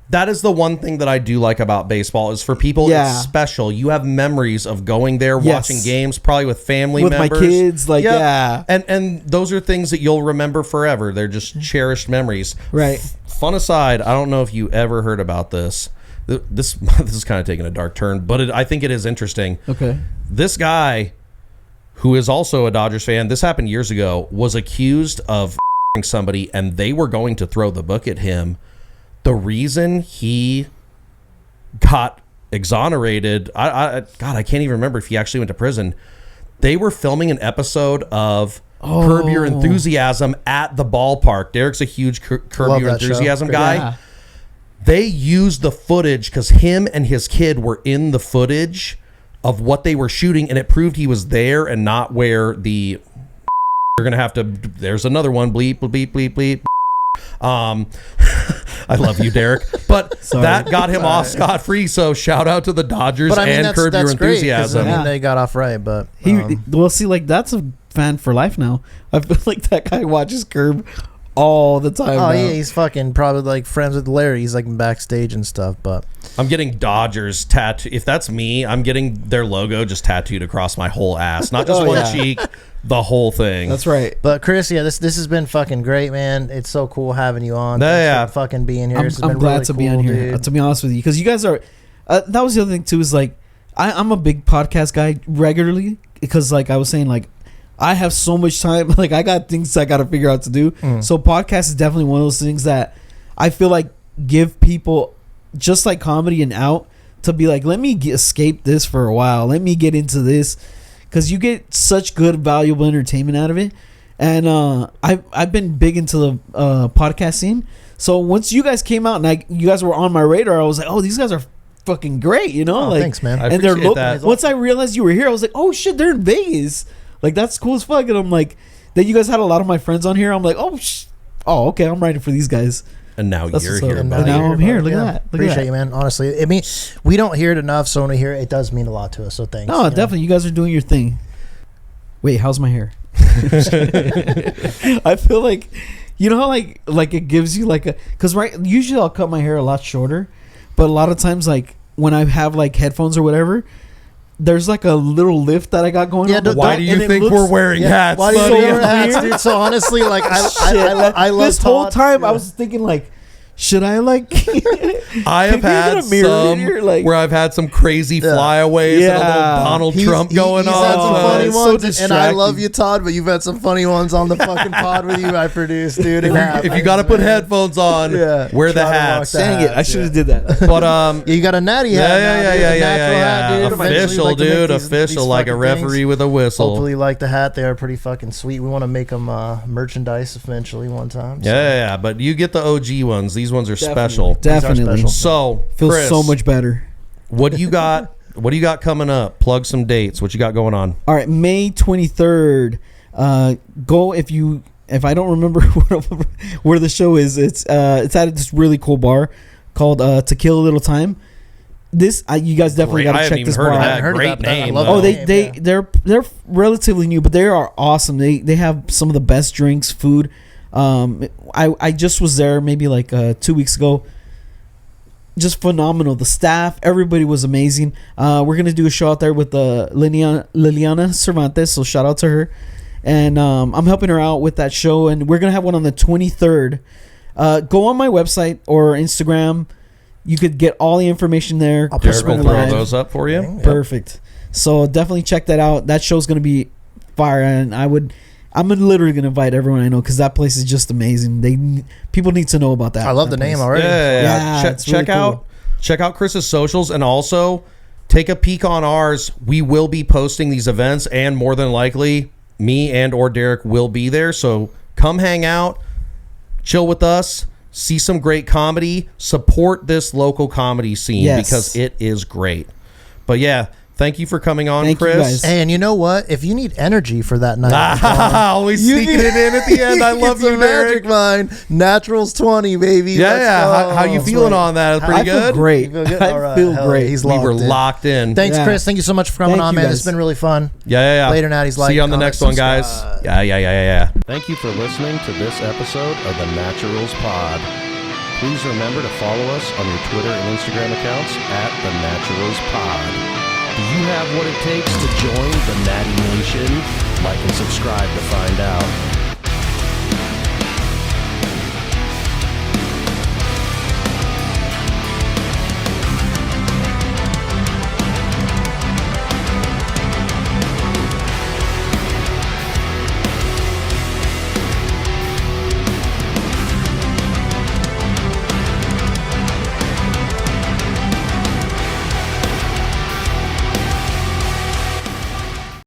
that is the one thing that I do like about baseball is for people it's special. You have memories of going there, watching games, probably with family members. With my kids, like And those are things that you'll remember forever. They're just cherished memories. Right. Fun aside, I don't know if you ever heard about this. This is kind of taking a dark turn, but I think it is interesting. Okay. This guy, who is also a Dodgers fan, this happened years ago, was accused of somebody, and they were going to throw the book at him. The reason he got exonerated, God, I can't even remember if he actually went to prison. They were filming an episode of Curb Your Enthusiasm at the ballpark. Derek's a huge Curb Your Enthusiasm guy. Yeah. They used the footage because him and his kid were in the footage of what they were shooting, and it proved he was there and not where the... You're going to have to... There's another one. Bleep, bleep, bleep, bleep. I love you, Derek. But Sorry. that got him off scot-free. So shout out to the Dodgers But I mean, and that's Curb Your great, 'cause, Enthusiasm. I mean, they got off right, but Well, see, like that's a fan for life now. I feel like that guy watches Curb all the time. oh now. yeah, he's fucking probably like friends with Larry. He's like backstage and stuff. But I'm getting Dodgers tattoo. If that's me, I'm getting their logo just tattooed across my whole ass, not just Oh, one yeah. cheek, the whole thing. That's right. Chris, yeah, this has been fucking great, man. It's so cool having you on. Yeah, Thanks yeah. for fucking being here. This has I'm been glad really to be cool, on here. dude. To be honest with you, because you guys are. That was the other thing too. Is like I'm a big podcast guy regularly because like I was saying like I have so much time. Like I got things I got to figure out to do. So podcast is definitely one of those things that I feel like give people just like comedy an out to be like, let me escape this for a while. Let me get into this because you get such good valuable entertainment out of it. And I've been big into the podcast scene. So once you guys came out and you guys were on my radar, I was like, oh, these guys are fucking great, you know? Oh, like, thanks, man. I and they're appreciate local. that. Once I realized you were here, I was like, oh shit, they're in Vegas. Like that's cool as fuck. And I'm like, then you guys had a lot of my friends on here. I'm like, oh okay, I'm writing for these guys. And now That's you're what's up. here. And buddy. now I'm here. Look at Yeah. that. Look at Appreciate that. you, man. Honestly, I mean, we don't hear it enough, so when we hear it, it does mean a lot to us. So thanks. No, you know? definitely. You guys are doing your thing. Wait, how's my hair? I feel like, you know how like it gives you like a, because usually I'll cut my hair a lot shorter, but a lot of times like when I have like headphones or whatever, there's like a little lift that I got going Yeah, on. don't- Why do you and it think looks- we're wearing hats? Why do you So think wear weird. hats, dude? So honestly, like I love this whole Todd. time I Yeah. was thinking like, should I like? I have Can you get had a mirror in some here? Like- where I've had some crazy Yeah. flyaways and a little Yeah. Donald Trump going he's on. had some Oh, funny it's so ones, and I love distracting. you, Todd. But you've had some funny ones on the fucking pod with you. I produced, dude. If you got to put headphones on, Yeah. wear the Try to rock hats. that. Dang it! I should have did that. But Yeah, you got a natty hat. now, yeah, dude, yeah, a yeah, natural hat, dude. Eventually, official, like to make dude, these official, like a fucking referee things. with a whistle. Hopefully, you like the hat. They are pretty fucking sweet. We want to make them merchandise eventually one time. so. Yeah, but you get the OG ones. These ones are Definitely. special. Definitely. special. So, Feels Chris, so much better. What do you got? What do you got coming up? Plug some dates. What you got going on? All right, May 23rd. Go if I don't remember where the show is. It's at this really cool bar called To Kill a Little Time. This you guys definitely Great. got I to haven't check even this heard bar of out. that. heard Great about that. I name. love though. Oh, that. they're relatively new, but they are awesome. They have some of the best drinks, food. I just was there maybe like 2 weeks ago. Just phenomenal. The staff, everybody was amazing. We're gonna do a show out there with Liliana Cervantes, so shout out to her. And I'm helping her out with that show, and we're gonna have one on the 23rd. Go on my website or Instagram. You could get all the information there. I'll put Derek it will in throw the those up for you. Yep. Perfect. So definitely check that out. That show's gonna be fire, and I'm literally gonna invite everyone I know because that place is just amazing. People need to know about that. I love the that name place. already. Yeah, Check, it's really check out cool. check out Chris's socials, and also take a peek on ours. We will be posting these events, and more than likely, me and or Derek will be there. So come hang out, chill with us, see some great comedy, support this local comedy scene Yes. because it is great. But yeah, thank you for coming on, Thank you, Chris. guys. Hey, and you know what? If you need energy for that night, Always sneaking it in at the end. I love you, Magic Derek. Mind. Naturals 20, baby. Yeah, Let's yeah. go. How you feeling on that? Pretty I feel good. great. You feel good? I All right. feel Hell, great. he's We were locked in. locked in. Thanks, Yeah. Chris. Thank you so much for coming Thank on, you, man. guys. It's been really fun. Yeah. Later, Natty's. See Like, you on the comment, next one, guys. subscribe. Yeah. Thank you for listening to this episode of the Naturals Pod. Please remember to follow us on your Twitter and Instagram accounts at the Naturals Pod. Do you have what it takes to join the Natty Nation? Like and subscribe to find out.